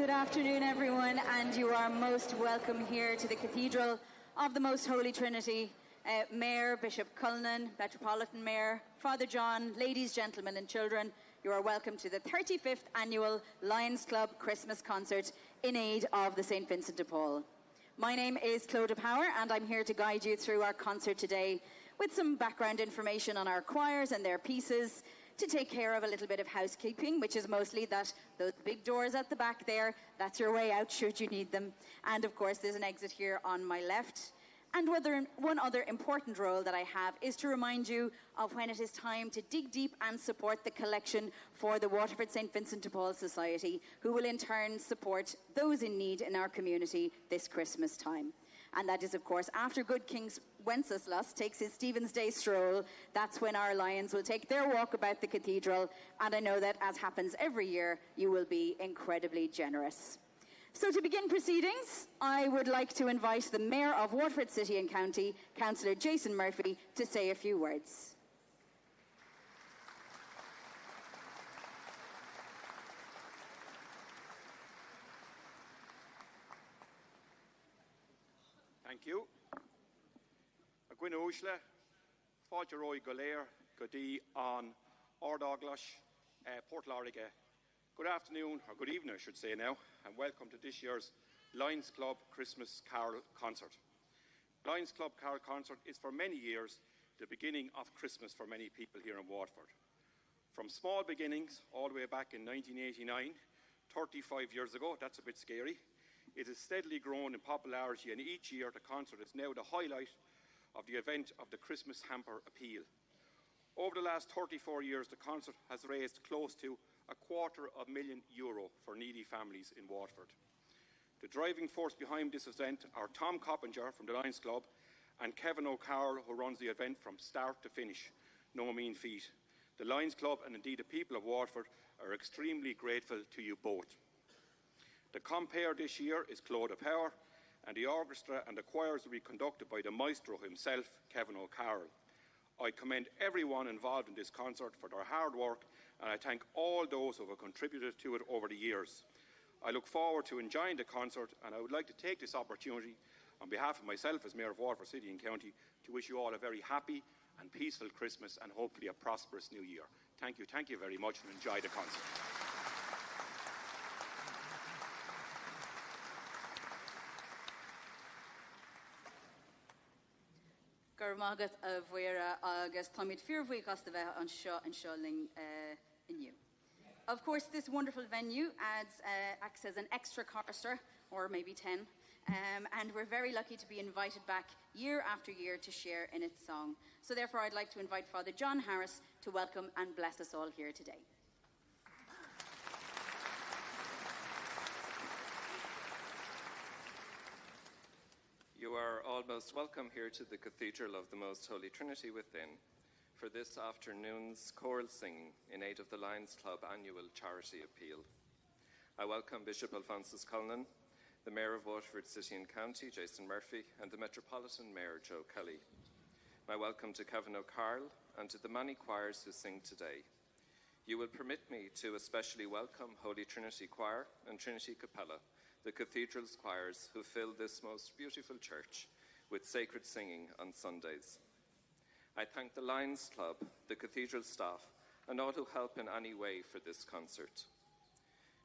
Good afternoon, everyone, and you are most welcome here to the Cathedral of the Most Holy Trinity. Mayor, Bishop Cullinan, Metropolitan Mayor, Father John, ladies, gentlemen and children, you are welcome to the 35th Annual Lions Club Christmas Concert in aid of the St. Vincent de Paul. My name is Clodagh Power, and I'm here to guide you through our concert today with some background information on our choirs and their pieces, to take care of a little bit of housekeeping, which is mostly that those big doors at the back there, that's your way out should you need them. And of course, there's an exit here on my left. And one other important role that I have is to remind you of when it is time to dig deep and support the collection for the Waterford St. Vincent de Paul Society, who will in turn support those in need in our community this Christmas time. And that is, of course, after Good King Wenceslas takes his Stephen's Day stroll. That's when our Lions will take their walk about the cathedral. And I know that, as happens every year, you will be incredibly generous. So to begin proceedings, I would like to invite the Mayor of Waterford City and County, Councillor Jason Murphy, to say a few words. Thank you. Gwyn Ushla, Fáilteoirí Goléir, Godí on Ardaglash, Port Lariga. Good afternoon, or good evening I should say now, and welcome to this year's Lions Club Christmas Carol Concert. Lions Club Carol Concert is for many years the beginning of Christmas for many people here in Waterford. From small beginnings all the way back in 1989, 35 years ago, that's a bit scary, it has steadily grown in popularity, and each year the concert is now the highlight of the event of the Christmas Hamper Appeal. Over the last 34 years, the concert has raised close to €250,000 for needy families in Waterford. The driving force behind this event are Tom Coppinger from the Lions Club and Kevin O'Carroll, who runs the event from start to finish. No mean feat. The Lions Club and indeed the people of Waterford are extremely grateful to you both. The compere this year is Clodagh Power, and the orchestra and the choirs will be conducted by the maestro himself, Kevin O'Carroll. I commend everyone involved in this concert for their hard work, and I thank all those who have contributed to it over the years. I look forward to enjoying the concert, and I would like to take this opportunity on behalf of myself as Mayor of Waterford City and County to wish you all a very happy and peaceful Christmas and hopefully a prosperous New Year. Thank you very much, and enjoy the concert. Gur mágat a bhuaire agus táimid fíormhaí as bheith an seo ling inniu. Of course, this wonderful venue acts as an extra chorister, or maybe 10, and we're very lucky to be invited back year after year to share in its song. So therefore, I'd like to invite Father John Harris to welcome and bless us all here today. You are all most welcome here to the Cathedral of the Most Holy Trinity within for this afternoon's choral singing in aid of the Lions Club annual charity appeal. I welcome Bishop Alphonsus Cullinan, the Mayor of Waterford City and County, Jason Murphy, and the Metropolitan Mayor, Joe Kelly. My welcome to Kevin O'Carroll and to the many choirs who sing today. You will permit me to especially welcome Holy Trinity Choir and Trinity Capella, the Cathedral's choirs who fill this most beautiful church with sacred singing on Sundays. I thank the Lions Club, the Cathedral staff, and all who help in any way for this concert.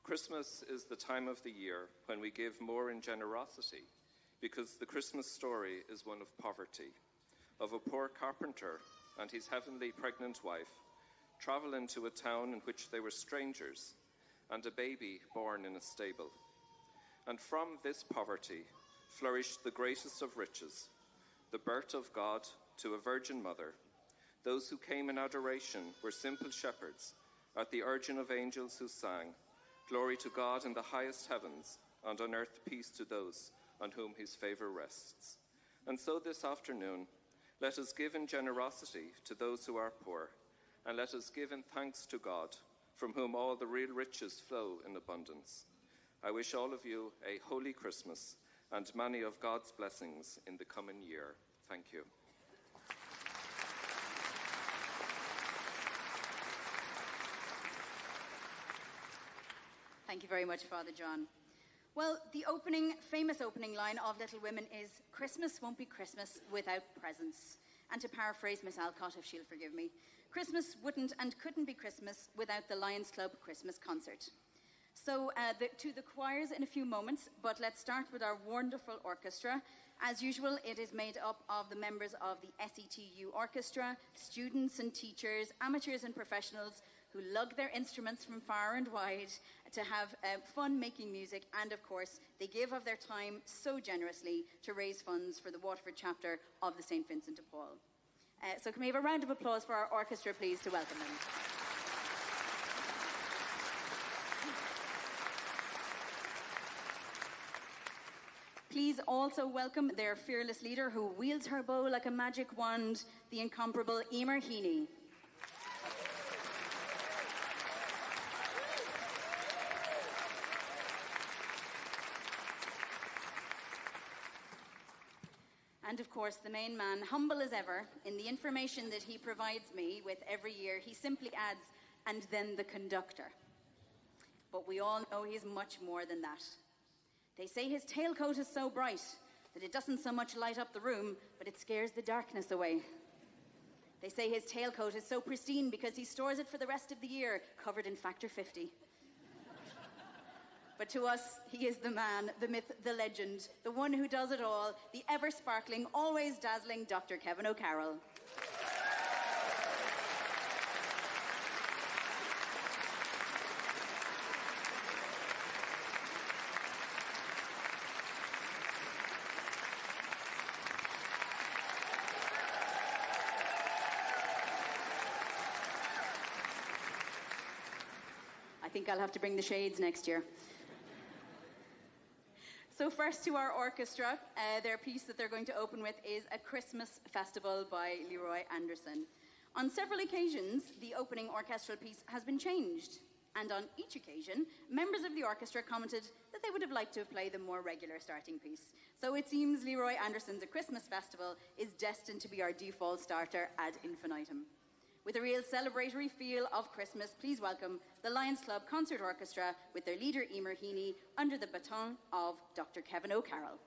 Christmas is the time of the year when we give more in generosity, because the Christmas story is one of poverty, of a poor carpenter and his heavenly pregnant wife travel into a town in which they were strangers, and a baby born in a stable. And from this poverty flourished the greatest of riches, the birth of God to a virgin mother. Those who came in adoration were simple shepherds, at the urging of angels who sang, "Glory to God in the highest heavens, and on earth peace to those on whom his favour rests." And so this afternoon, let us give in generosity to those who are poor, and let us give in thanks to God, from whom all the real riches flow in abundance. I wish all of you a holy Christmas and many of God's blessings in the coming year. Thank you. Thank you very much, Father John. Well, the famous opening line of Little Women is, "Christmas won't be Christmas without presents." And to paraphrase Miss Alcott, if she'll forgive me, Christmas wouldn't and couldn't be Christmas without the Lions Club Christmas concert. So to the choirs in a few moments, but let's start with our wonderful orchestra. As usual, it is made up of the members of the SETU Orchestra, students and teachers, amateurs and professionals who lug their instruments from far and wide to have fun making music, and of course, they give of their time so generously to raise funds for the Waterford chapter of the St. Vincent de Paul. So can we have a round of applause for our orchestra, please, to welcome them. Please also welcome their fearless leader who wields her bow like a magic wand, the incomparable Emer Heaney. And of course, the main man, humble as ever, in the information that he provides me with every year, he simply adds, "and then the conductor." But we all know he's much more than that. They say his tailcoat is so bright that it doesn't so much light up the room, but it scares the darkness away. They say his tailcoat is so pristine because he stores it for the rest of the year, covered in Factor 50. But to us, he is the man, the myth, the legend, the one who does it all, the ever-sparkling, always dazzling Dr. Kevin O'Carroll. I think I'll have to bring the shades next year. So first to our orchestra, their piece that they're going to open with is A Christmas Festival by Leroy Anderson. On several occasions, the opening orchestral piece has been changed. And on each occasion, members of the orchestra commented that they would have liked to have played the more regular starting piece. So it seems Leroy Anderson's A Christmas Festival is destined to be our default starter ad infinitum. With a real celebratory feel of Christmas, please welcome the Lions Club Concert Orchestra with their leader Emer Heaney under the baton of Dr. Kevin O'Carroll.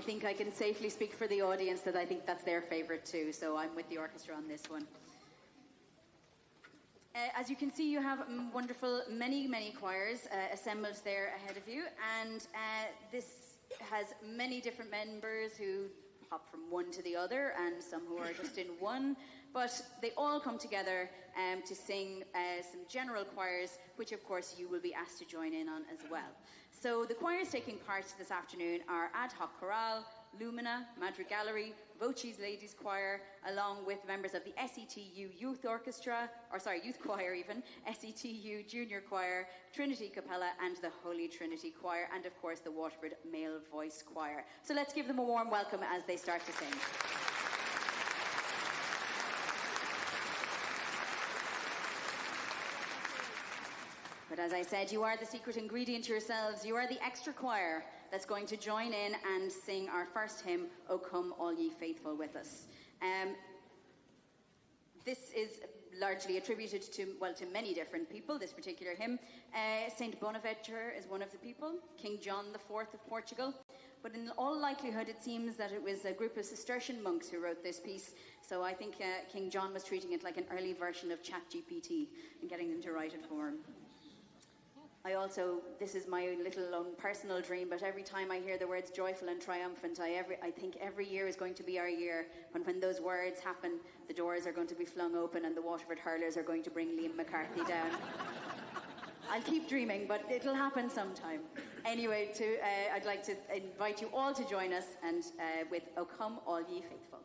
I think I can safely speak for the audience that I think that's their favourite too, so I'm with the orchestra on this one. As you can see, you have wonderful, many choirs assembled there ahead of you, and this has many different members who hop from one to the other, and some who are just in one, but they all come together to sing some general choirs, which of course you will be asked to join in on as well. So the choirs taking part this afternoon are Ad Hoc Choral, Lumina, Madri Gallery, Voces Ladies Choir, along with members of the SETU Youth Orchestra, Youth Choir even, SETU Junior Choir, Trinity Capella and the Holy Trinity Choir, and of course the Waterford Male Voice Choir. So let's give them a warm welcome as they start to sing. But as I said, you are the secret ingredient yourselves. You are the extra choir that's going to join in and sing our first hymn, O Come All Ye Faithful, with us. This is largely attributed to many different people, this particular hymn. Saint Bonaventure is one of the people, King John IV of Portugal. But in all likelihood, it seems that it was a group of Cistercian monks who wrote this piece. So I think King John was treating it like an early version of ChatGPT and getting them to write it for him. This is my little own personal dream, but every time I hear the words joyful and triumphant, I think every year is going to be our year. When those words happen, the doors are going to be flung open and the Waterford hurlers are going to bring Liam McCarthy down. I'll keep dreaming, but it'll happen sometime. Anyway, I'd like to invite you all to join us and with O Come All Ye Faithful.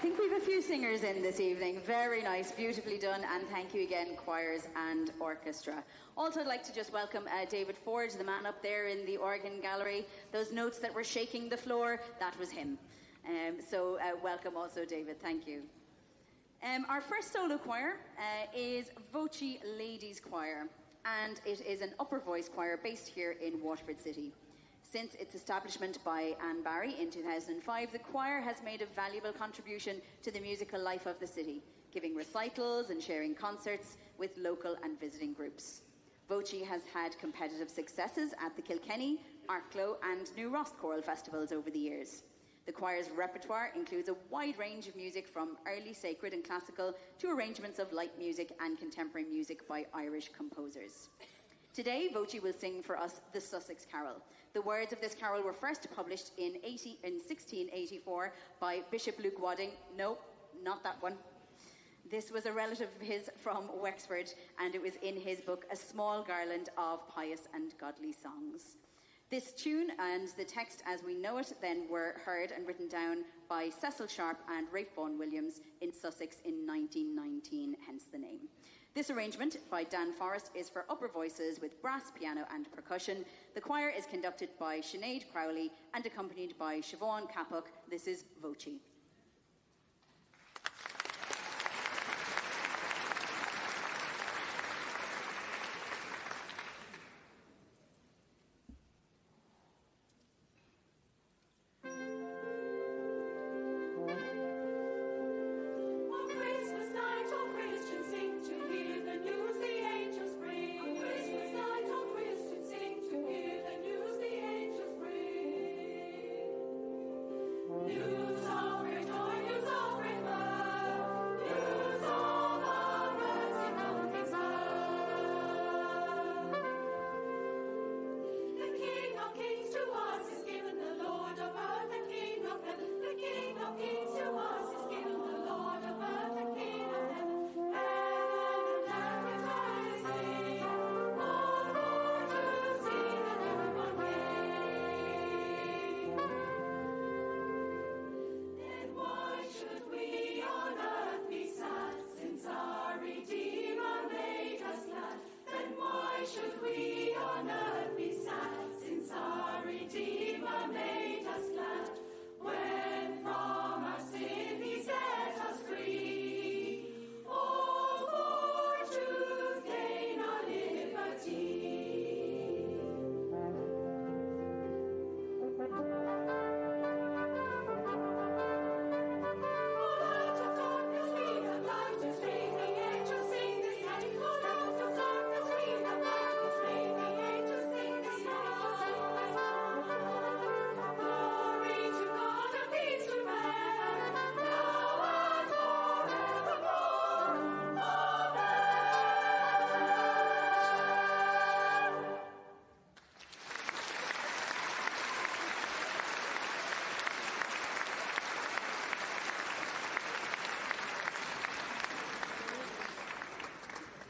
think we have a few singers in this evening. Very nice, beautifully done, and thank you again, choirs and orchestra. Also, I'd like to just welcome David Ford, the man up there in the organ gallery. Those notes that were shaking the floor, that was him. So welcome also, David. Thank you. Our first solo choir is Voce Ladies Choir, and it is an upper voice choir based here in Waterford City. Since its establishment by Anne Barry in 2005, the choir has made a valuable contribution to the musical life of the city, giving recitals and sharing concerts with local and visiting groups. Voce has had competitive successes at the Kilkenny, Arklow and New Ross choral festivals over the years. The choir's repertoire includes a wide range of music from early sacred and classical to arrangements of light music and contemporary music by Irish composers. Today, Voce will sing for us the Sussex Carol. The words of this carol were first published in 1684 by Bishop Luke Wadding. No, not that one. This was a relative of his from Wexford, and it was in his book, A Small Garland of Pious and Godly Songs. This tune and the text as we know it then were heard and written down by Cecil Sharp and Ralph Vaughan Williams in Sussex in 1919, hence the name. This arrangement by Dan Forrest is for upper voices with brass, piano and percussion. The choir is conducted by Sinead Crowley and accompanied by Siobhan Cappuck. This is Voce.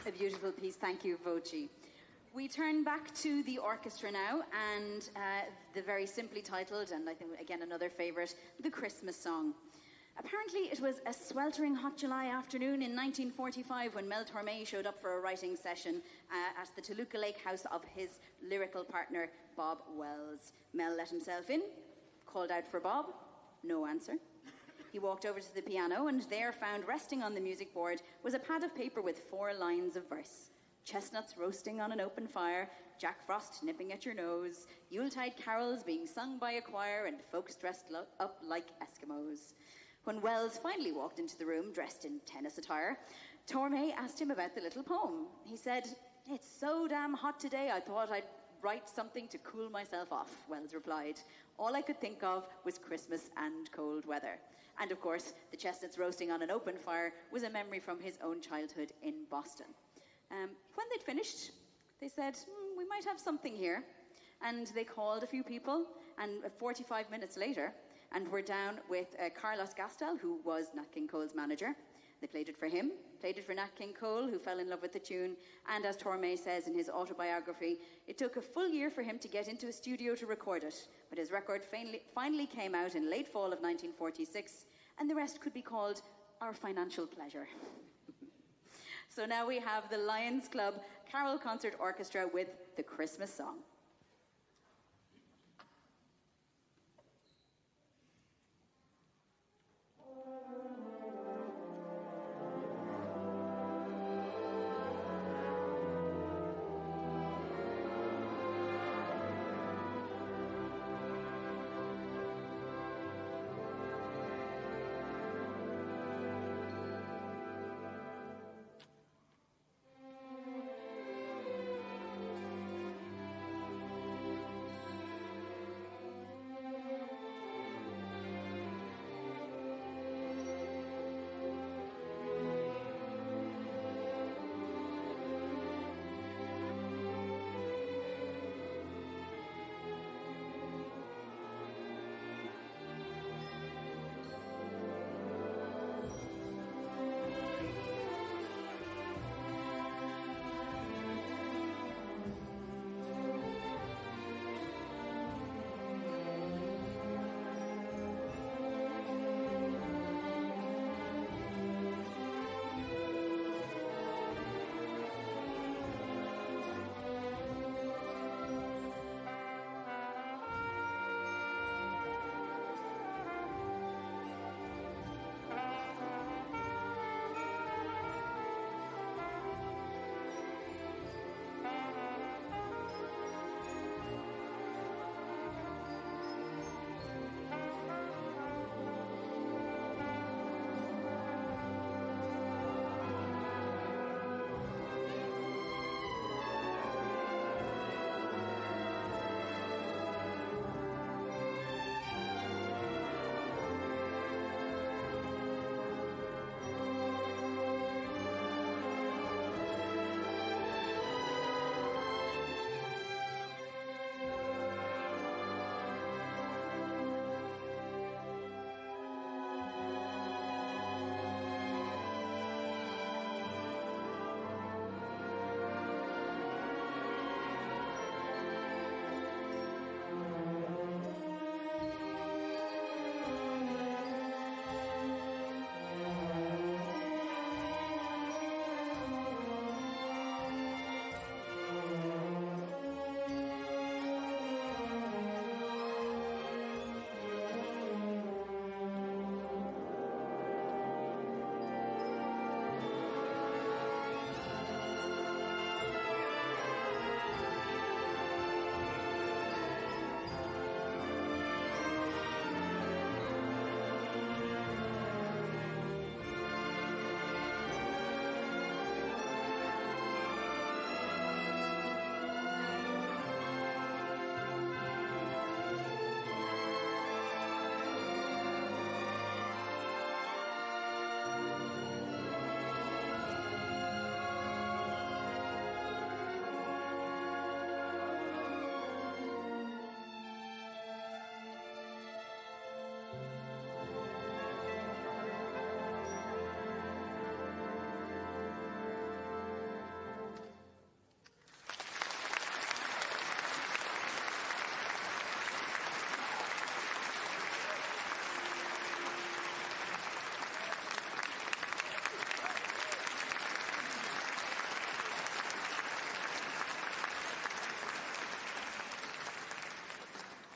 A beautiful piece. Thank you, Voce. We turn back to the orchestra now, and the very simply titled, and I think, again, another favourite, The Christmas Song. Apparently, it was a sweltering hot July afternoon in 1945 when Mel Tormé showed up for a writing session at the Toluca Lake house of his lyrical partner, Bob Wells. Mel let himself in, called out for Bob, no answer. He walked over to the piano and there found resting on the music board was a pad of paper with 4 lines of verse. Chestnuts roasting on an open fire, Jack Frost nipping at your nose, Yuletide carols being sung by a choir and folks dressed up like Eskimos. When Wells finally walked into the room dressed in tennis attire, Tormé asked him about the little poem. He said, "It's so damn hot today, I thought I'd write something to cool myself off," Wells replied. "All I could think of was Christmas and cold weather." And of course, the chestnuts roasting on an open fire was a memory from his own childhood in Boston. When they'd finished, they said, "We might have something here." And they called a few people, and 45 minutes later, and were down with Carlos Gastel, who was Nat King Cole's manager. They played it for him, played it for Nat King Cole, who fell in love with the tune, and as Tormé says in his autobiography, it took a full year for him to get into a studio to record it, but his record finally came out in late fall of 1946, and the rest could be called our financial pleasure. So now we have the Lions Club Carol Concert Orchestra with the Christmas song.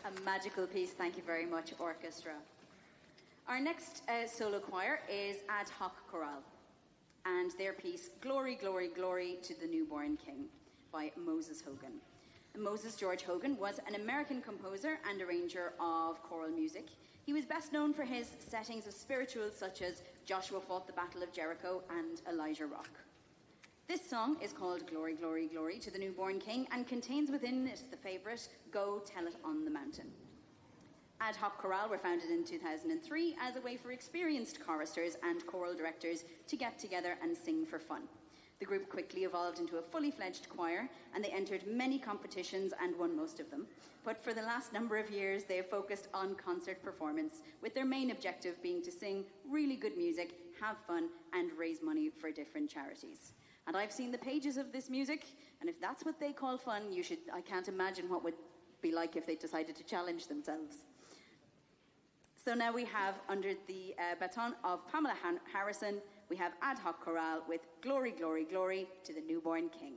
A magical piece. Thank you very much, Orchestra. Our next solo choir is Ad Hoc Choral, and their piece, Glory, Glory, Glory to the Newborn King, by Moses Hogan. Moses George Hogan was an American composer and arranger of choral music. He was best known for his settings of spirituals such as Joshua Fought the Battle of Jericho and Elijah Rock. This song is called Glory, Glory, Glory to the Newborn King and contains within it the favourite, Go Tell It on the Mountain. Ad Hoc Choral were founded in 2003 as a way for experienced choristers and choral directors to get together and sing for fun. The group quickly evolved into a fully fledged choir, and they entered many competitions and won most of them. But for the last number of years, they have focused on concert performance, with their main objective being to sing really good music, have fun, and raise money for different charities. And I've seen the pages of this music, and if that's what they call fun, I can't imagine what would be like if they decided to challenge themselves. So now we have, under the baton of Pamela Harrison, we have Ad Hoc Chorale with Glory, Glory, Glory to the Newborn King.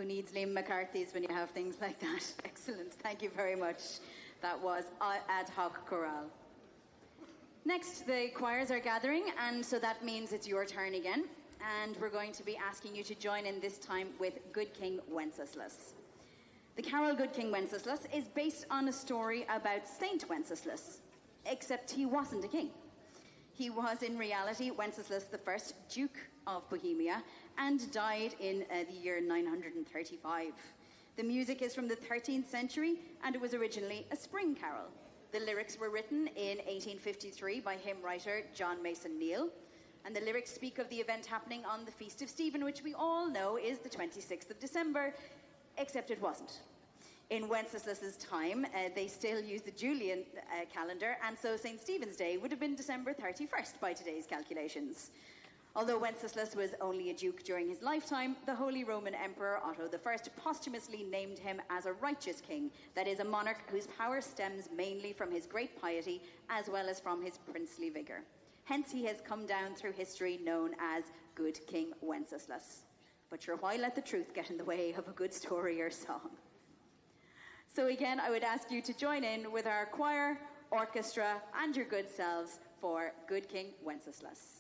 Who needs Liam McCarthy's when you have things like that? Excellent. Thank you very much. That was Ad Hoc Chorale. Next, the choirs are gathering, and so that means it's your turn again. and we're going to be asking you to join in this time with Good King Wenceslas. The carol Good King Wenceslas is based on a story about Saint Wenceslas, except he wasn't a king. He was in reality Wenceslas I, Duke of Bohemia, and died in the year 935. The music is from the 13th century, and it was originally a spring carol. The lyrics were written in 1853 by hymn writer John Mason Neale, and the lyrics speak of the event happening on the Feast of Stephen, which we all know is the 26th of December, except it wasn't. In Wenceslas's time, they still used the Julian calendar, and so St. Stephen's Day would have been December 31st by today's calculations. Although Wenceslas was only a duke during his lifetime, the Holy Roman Emperor Otto I posthumously named him as a righteous king, that is, a monarch whose power stems mainly from his great piety as well as from his princely vigour. Hence he has come down through history known as Good King Wenceslas. But sure, why let the truth get in the way of a good story or song? So again, I would ask you to join in with our choir, orchestra, and your good selves for Good King Wenceslas.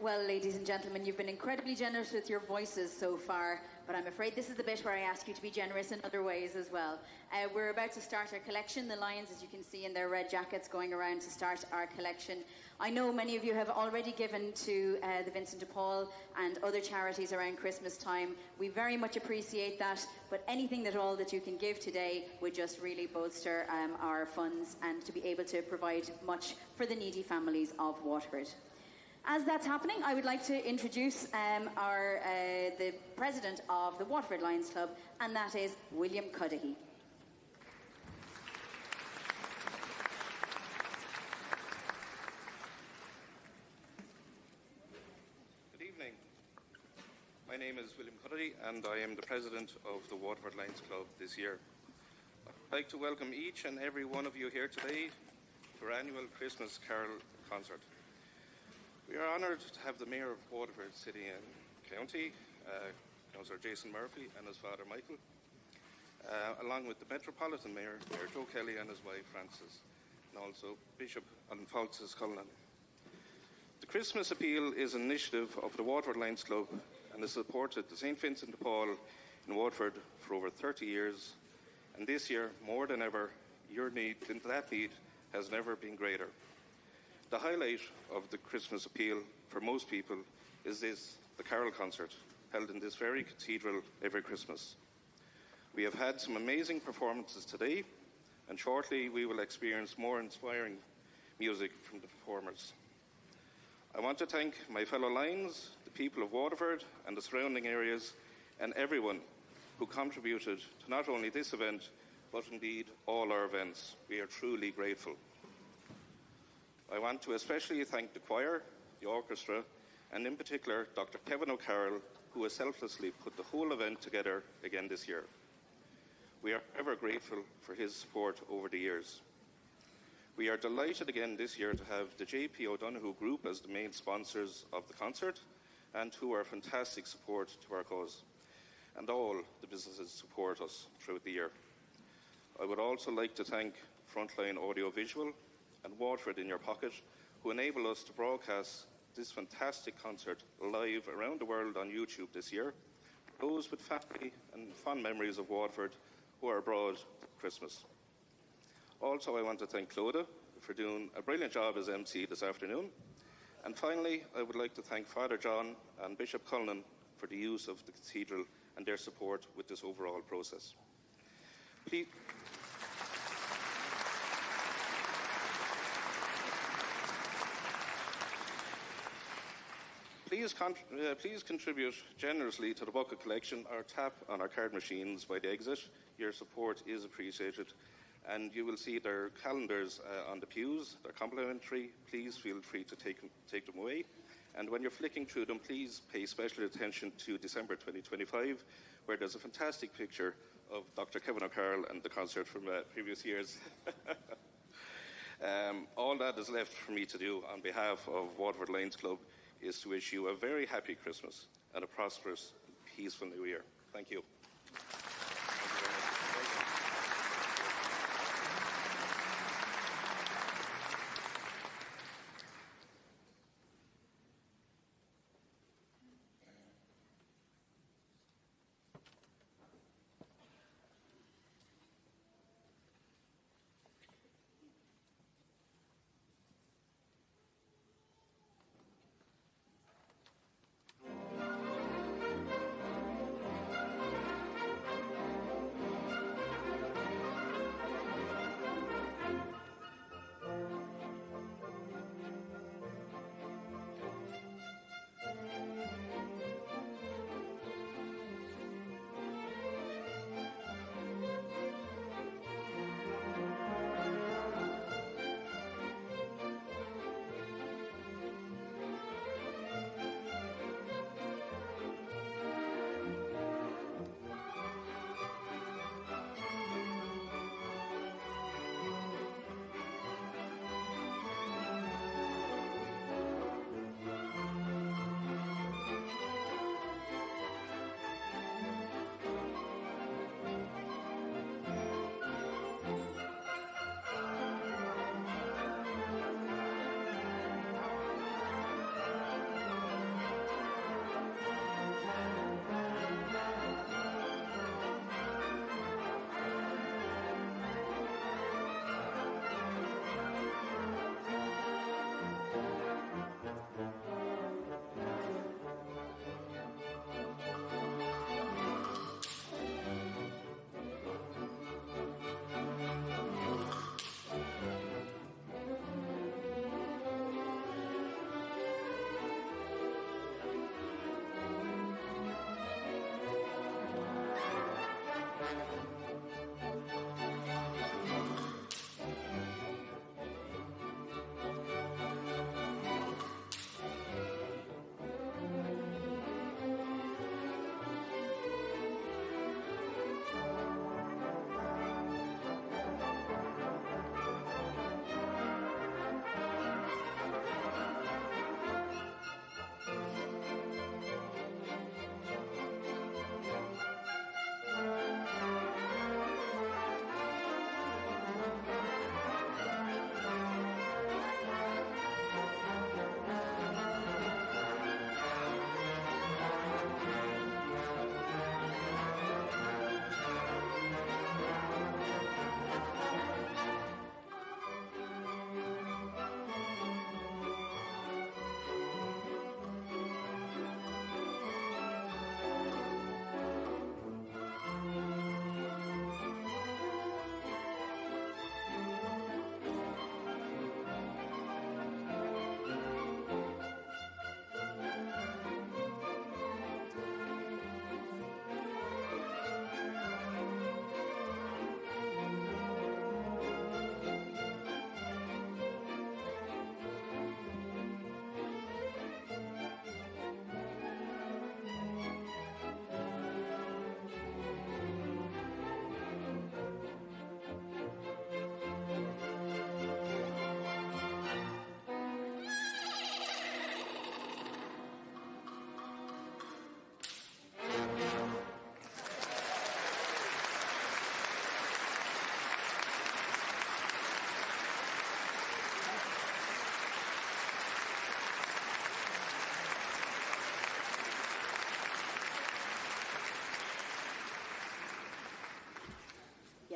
Well, ladies and gentlemen, you've been incredibly generous with your voices so far, but I'm afraid this is the bit where I ask you to be generous in other ways as well. We're about to start our collection. The Lions, as you can see in their red jackets, going around to start our collection. I know many of you have already given to the Vincent de Paul and other charities around Christmas time. We very much appreciate that, but anything at all that you can give today would just really bolster our funds and to be able to provide much for the needy families of Waterford. As that's happening, I would like to introduce the president of the Waterford Lions Club, and that is William Cudahy. Good evening. is William Cuddy, and I am the president of the Waterford Lions Club this year. I'd like to welcome each and every one of you here today to our annual Christmas Carol concert. We are honoured to have the Mayor of Waterford City and County, Councillor Jason Murphy, and his father Michael, along with the Metropolitan Mayor, Mayor Joe Kelly, and his wife Frances, and also Bishop Wenceslas Cullinan. The Christmas Appeal is an initiative of the Waterford Lions Club and has supported the St Vincent de Paul in Waterford for over 30 years. And this year, more than ever, that need has never been greater. The highlight of the Christmas Appeal for most people is the Carol concert, held in this very cathedral every Christmas. We have had some amazing performances today, and shortly we will experience more inspiring music from the performers. I want to thank my fellow Lions, the people of Waterford and the surrounding areas, and everyone who contributed to not only this event, but indeed all our events. We are truly grateful. I want to especially thank the choir, the orchestra, and in particular Dr. Kevin O'Carroll, who has selflessly put the whole event together again this year. We are ever grateful for his support over the years. We are delighted again this year to have the J.P. O'Donoghue Group as the main sponsors of the concert, and who are fantastic support to our cause. And all the businesses support us throughout the year. I would also like to thank Frontline Audiovisual and Waterford in Your Pocket, who enable us to broadcast this fantastic concert live around the world on YouTube this year. Those with family and fond memories of Waterford who are abroad for Christmas. Also, I want to thank Clodagh for doing a brilliant job as MC this afternoon. And finally, I would like to thank Father John and Bishop Cullinan for the use of the cathedral and their support with this overall process. Please contribute generously to the bucket collection or tap on our card machines by the exit. Your support is appreciated. And you will see their calendars on the pews. They're complimentary. Please feel free to take them away. And when you're flicking through them, please pay special attention to December 2025, where there's a fantastic picture of Dr. Kevin O'Carroll and the concert from previous years. All that is left for me to do on behalf of Waterford Lions Club is to wish you a very happy Christmas and a prosperous, peaceful New Year. Thank you.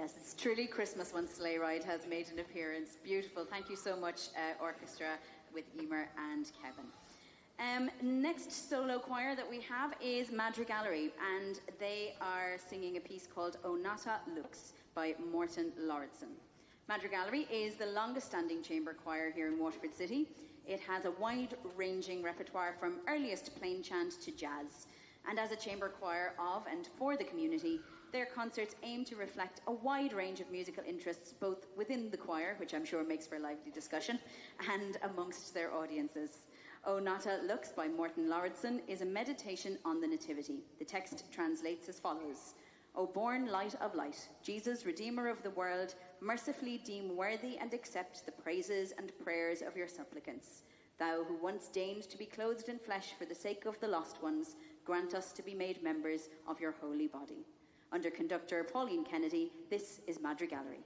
Yes, it's truly Christmas when Sleigh Ride has made an appearance. Beautiful. Thank you so much, Orchestra, with Emer and Kevin. Next solo choir that we have is Madri Gallery, and they are singing a piece called O Nata Lux by Morton Lauritsen. Madri Gallery is the longest standing chamber choir here in Waterford City. It has a wide-ranging repertoire from earliest plain chant to jazz. And as a chamber choir of and for the community, their concerts aim to reflect a wide range of musical interests, both within the choir, which I'm sure makes for lively discussion, and amongst their audiences. O Nata Lux by Morton Lauritsen is a meditation on the Nativity. The text translates as follows. O born light of light, Jesus, Redeemer of the world, mercifully deem worthy and accept the praises and prayers of your supplicants. Thou who once deigned to be clothed in flesh for the sake of the lost ones, grant us to be made members of your holy body. Under conductor Pauline Kennedy, this is Madri Gallery.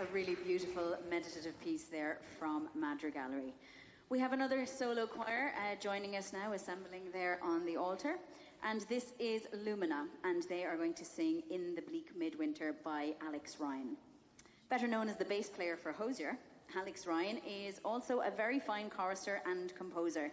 a really beautiful meditative piece there from Madri Gallery. We have another solo choir joining us now, assembling there on the altar. And this is Lumina, and they are going to sing In the Bleak Midwinter by Alex Ryan. Better known as the bass player for Hosier, Alex Ryan is also a very fine chorister and composer.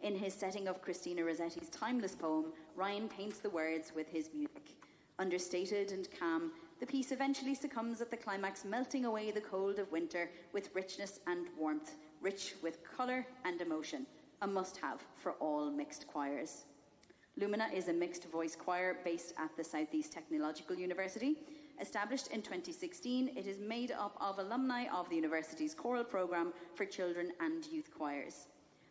In his setting of Christina Rossetti's timeless poem, Ryan paints the words with his music. Understated and calm, the piece eventually succumbs at the climax, melting away the cold of winter with richness and warmth, rich with colour and emotion, a must-have for all mixed choirs. Lumina is a mixed voice choir based at the Southeast Technological University. Established in 2016, it is made up of alumni of the university's choral programme for children and youth choirs.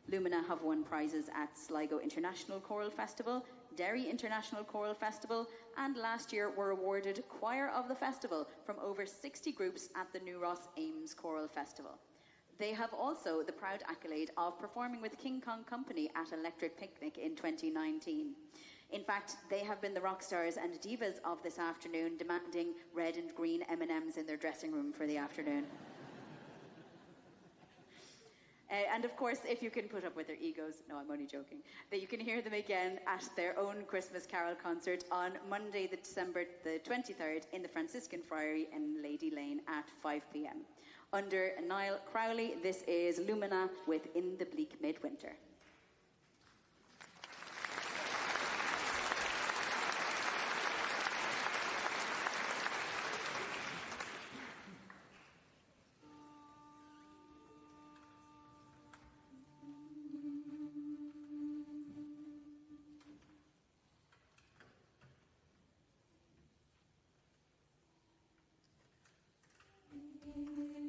Lumina have won prizes at Sligo International Choral Festival, Derry International Choral Festival, and last year were awarded Choir of the Festival from over 60 groups at the New Ross Ames Choral Festival. They have also the proud accolade of performing with King Kong Company at Electric Picnic in 2019. In fact, they have been the rock stars and divas of this afternoon, demanding red and green M&Ms in their dressing room for the afternoon. And of course, if you can put up with their egos, no, I'm only joking, that you can hear them again at their own Christmas Carol concert on Monday, December the 23rd in the Franciscan Friary in Lady Lane at 5 p.m. Under Niall Crowley, this is Lumina with In the Bleak Midwinter. Lovely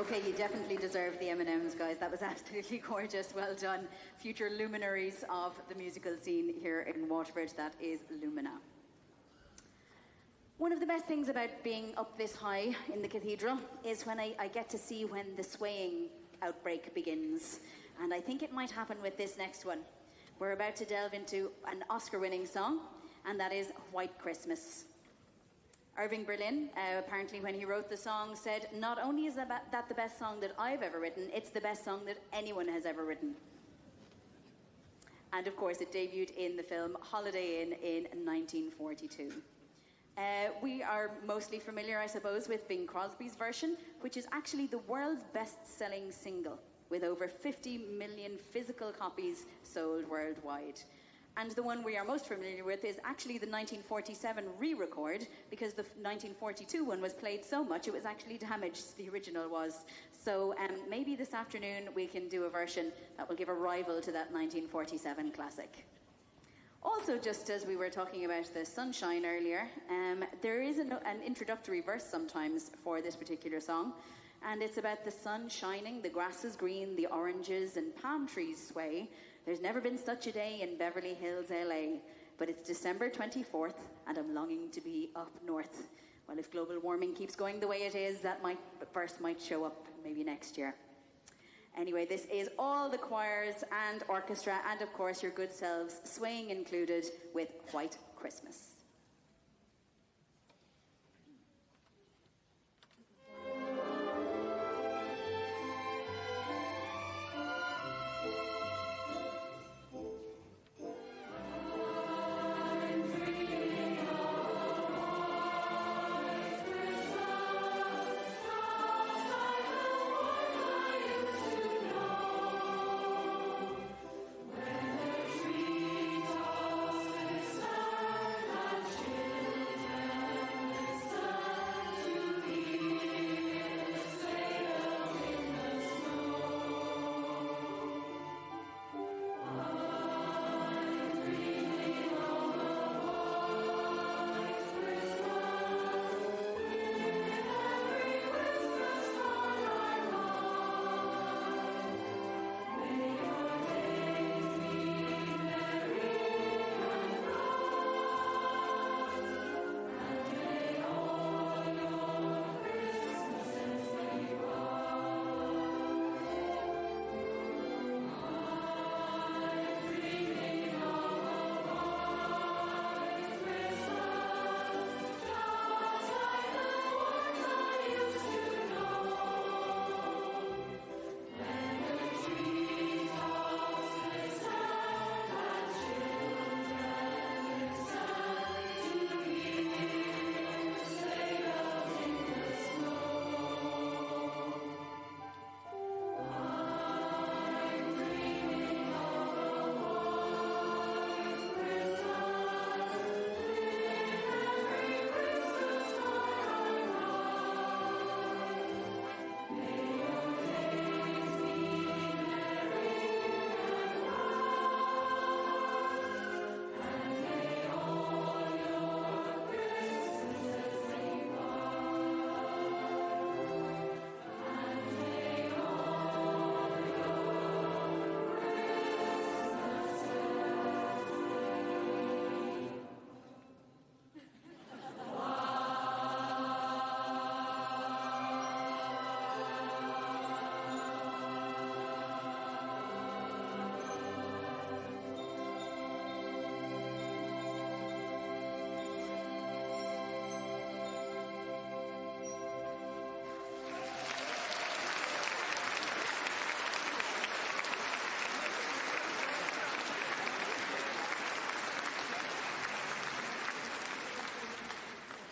Okay, you definitely deserve the M&Ms, guys. That was absolutely gorgeous. Well done. Future luminaries of the musical scene here in Waterford. That is Lumina. One of the best things about being up this high in the cathedral is when I get to see when the swaying outbreak begins. And I think it might happen with this next one. We're about to delve into an Oscar-winning song, and that is White Christmas. Irving Berlin, apparently when he wrote the song, said, "Not only is that the best song that I've ever written, it's the best song that anyone has ever written." And of course, it debuted in the film Holiday Inn in 1942. We are mostly familiar, I suppose, with Bing Crosby's version, which is actually the world's best-selling single, with over 50 million physical copies sold worldwide. And the one we are most familiar with is actually the 1947 re-record, because the 1942 one was played so much it was actually damaged, the original was. So maybe this afternoon we can do a version that will give a rival to that 1947 classic. Also, just as we were talking about the sunshine earlier, there is an introductory verse sometimes for this particular song, and it's about the sun shining, the grass is green, the oranges and palm trees sway. There's never been such a day in Beverly Hills, LA, but it's December 24th, and I'm longing to be up north. Well, if global warming keeps going the way it is, that verse might show up maybe next year. Anyway, this is all the choirs and orchestra, and of course your good selves, swaying included, with White Christmas.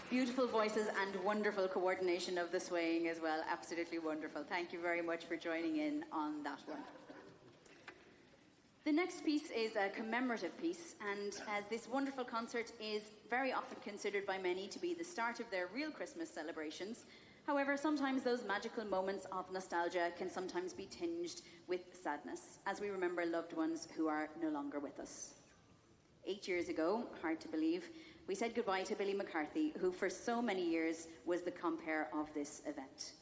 Beautiful voices and wonderful coordination of the swaying as well. Absolutely wonderful. Thank you very much for joining in on that one. The next piece is a commemorative piece, and as this wonderful concert is very often considered by many to be the start of their real Christmas celebrations, however, sometimes those magical moments of nostalgia can sometimes be tinged with sadness, as we remember loved ones who are no longer with us. 8 years ago, hard to believe, we said goodbye to Billy McCarthy, who for so many years was the compere of this event.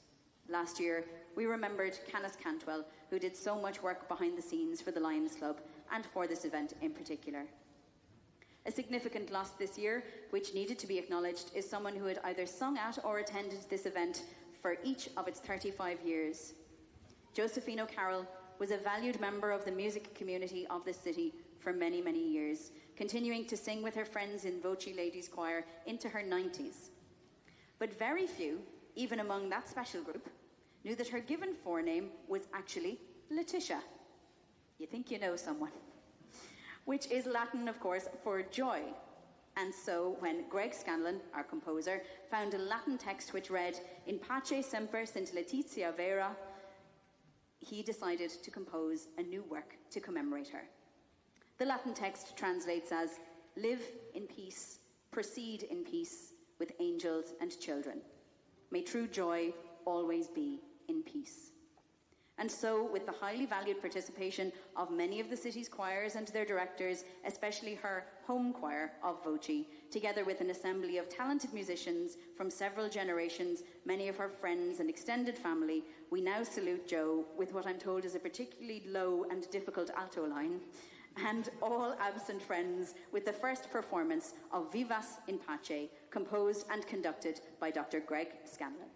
Last year, we remembered Canis Cantwell, who did so much work behind the scenes for the Lions Club and for this event in particular. A significant loss this year, which needed to be acknowledged, is someone who had either sung at or attended this event for each of its 35 years. Josephine O'Carroll was a valued member of the music community of this city for many, many years, continuing to sing with her friends in Voce Ladies Choir into her 90s. But very few, even among that special group, knew that her given forename was actually Letitia. You think you know someone. Which is Latin, of course, for joy. And so when Greg Scanlon, our composer, found a Latin text which read, "In pace semper sint Laetitia vera," he decided to compose a new work to commemorate her. The Latin text translates as, "Live in peace, proceed in peace, with angels and children. May true joy always be in peace." And so, with the highly valued participation of many of the city's choirs and their directors, especially her home choir of Voce, together with an assembly of talented musicians from several generations, many of her friends and extended family, we now salute Jo with what I'm told is a particularly low and difficult alto line, and all absent friends with the first performance of Vivas in Pace, composed and conducted by Dr. Greg Scanlon.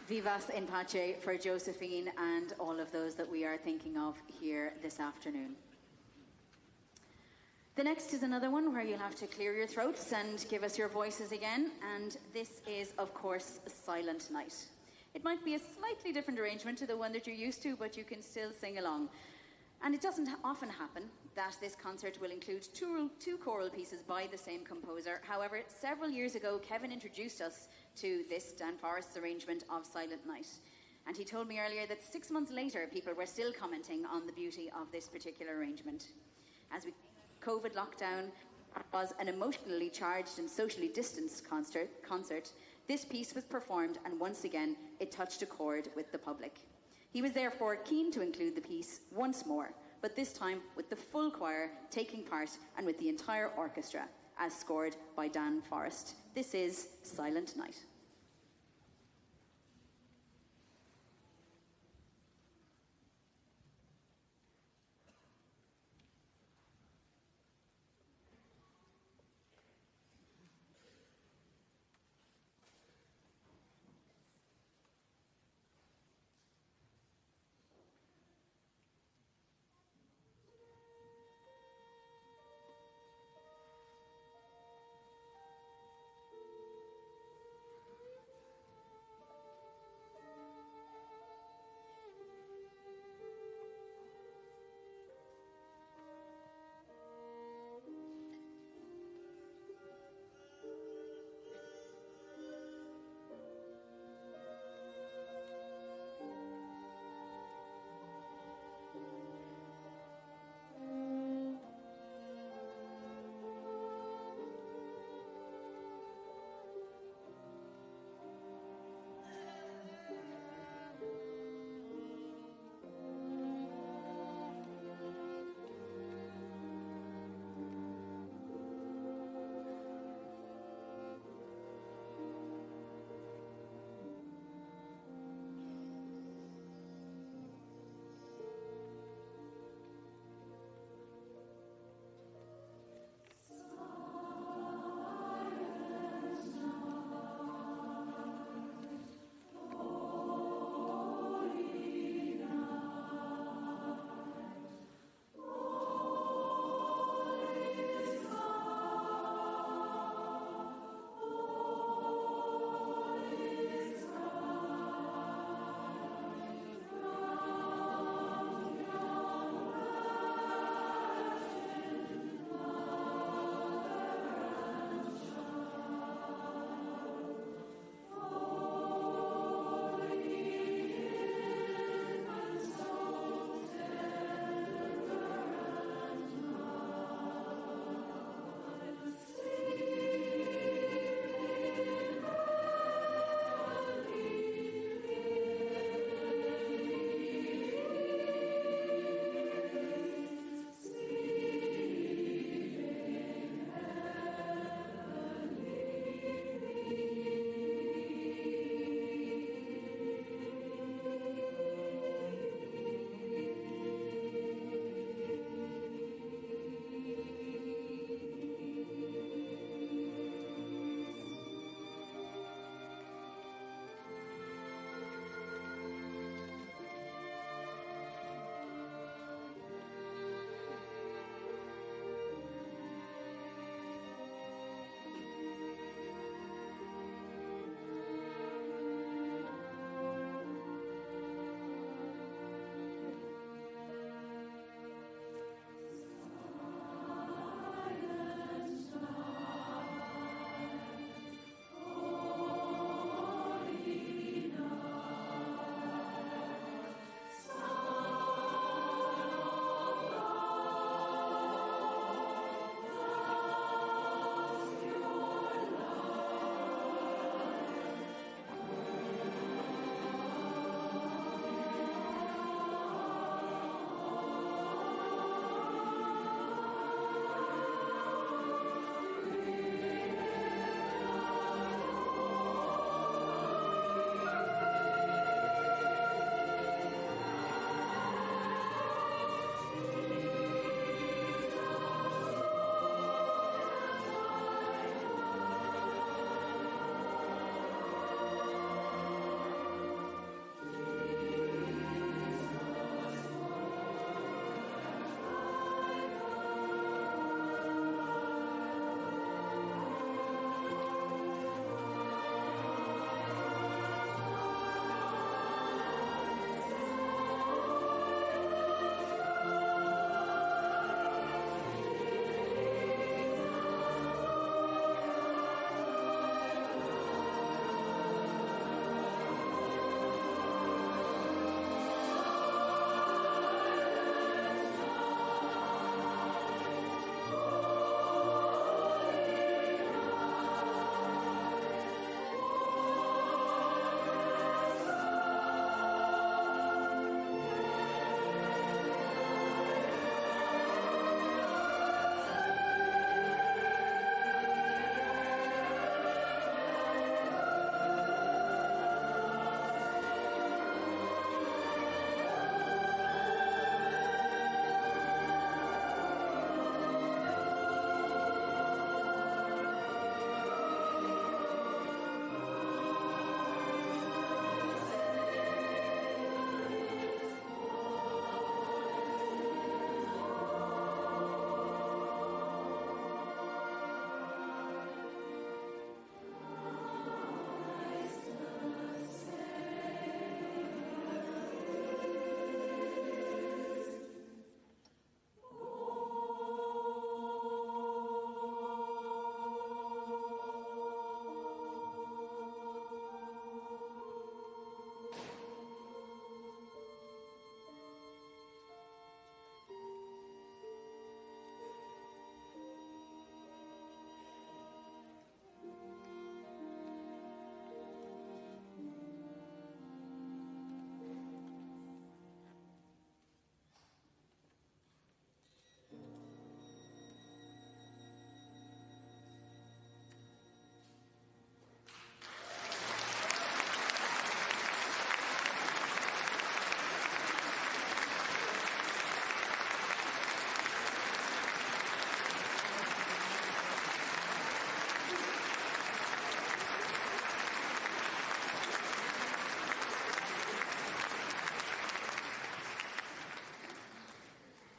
Vivas in pace for Josephine and all of those that we are thinking of here this afternoon. The next is another one where you'll have to clear your throats and give us your voices again, and this is, of course, Silent Night. It might be a slightly different arrangement to the one that you're used to, but you can still sing along. And it doesn't often happen that this concert will include two choral pieces by the same composer. However, several years ago, Kevin introduced us to this Dan Forrest's arrangement of Silent Night. And he told me earlier that 6 months later, people were still commenting on the beauty of this particular arrangement. As we COVID lockdown was an emotionally charged and socially distanced concert, this piece was performed, and once again, it touched a chord with the public. He was therefore keen to include the piece once more, but this time with the full choir taking part and with the entire orchestra, as scored by Dan Forrest. This is Silent Night.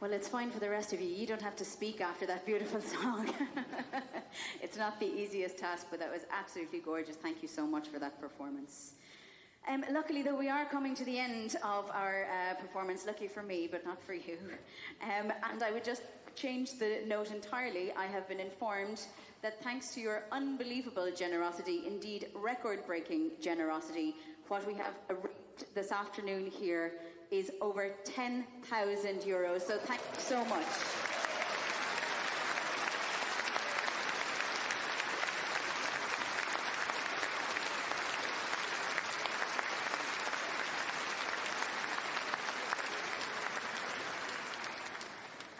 Well, it's fine for the rest of you. You don't have to speak after that beautiful song. It's not the easiest task, but that was absolutely gorgeous. Thank you so much for that performance. Luckily, though, we are coming to the end of our performance. Lucky for me, but not for you. And I would just change the note entirely. I have been informed that thanks to your unbelievable generosity, indeed record-breaking generosity, what we have reaped this afternoon here is over €10,000. So thank you so much.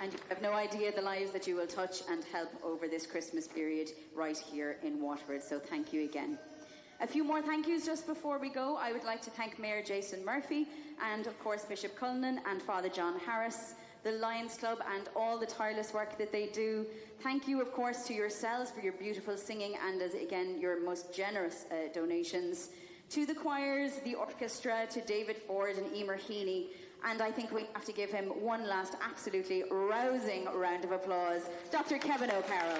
And you have no idea the lives that you will touch and help over this Christmas period right here in Waterford. So thank you again. A few more thank yous just before we go. I would like to thank Mayor Jason Murphy and, of course, Bishop Cullinan and Father John Harris, the Lions Club and all the tireless work that they do. Thank you, of course, to yourselves for your beautiful singing and, as again, your most generous donations. To the choirs, the orchestra, to David Ford and Emer Heaney. And I think we have to give him one last absolutely rousing round of applause. Dr. Kevin O'Carroll.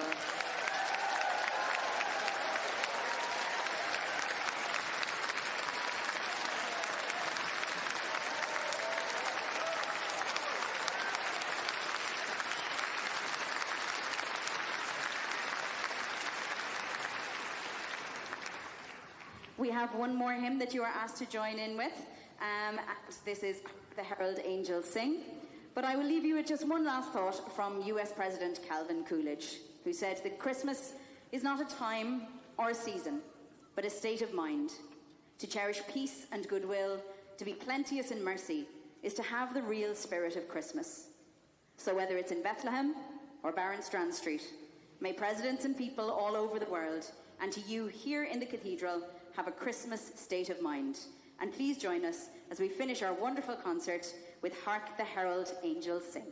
We have one more hymn that you are asked to join in with. This is The Herald Angels Sing. But I will leave you with just one last thought from US President Calvin Coolidge, who said that Christmas is not a time or a season, but a state of mind. To cherish peace and goodwill, to be plenteous in mercy, is to have the real spirit of Christmas. So whether it's in Bethlehem or Barronstrand Street, may presidents and people all over the world, and to you here in the cathedral, have a Christmas state of mind. And please join us as we finish our wonderful concert with Hark the Herald Angels Sing.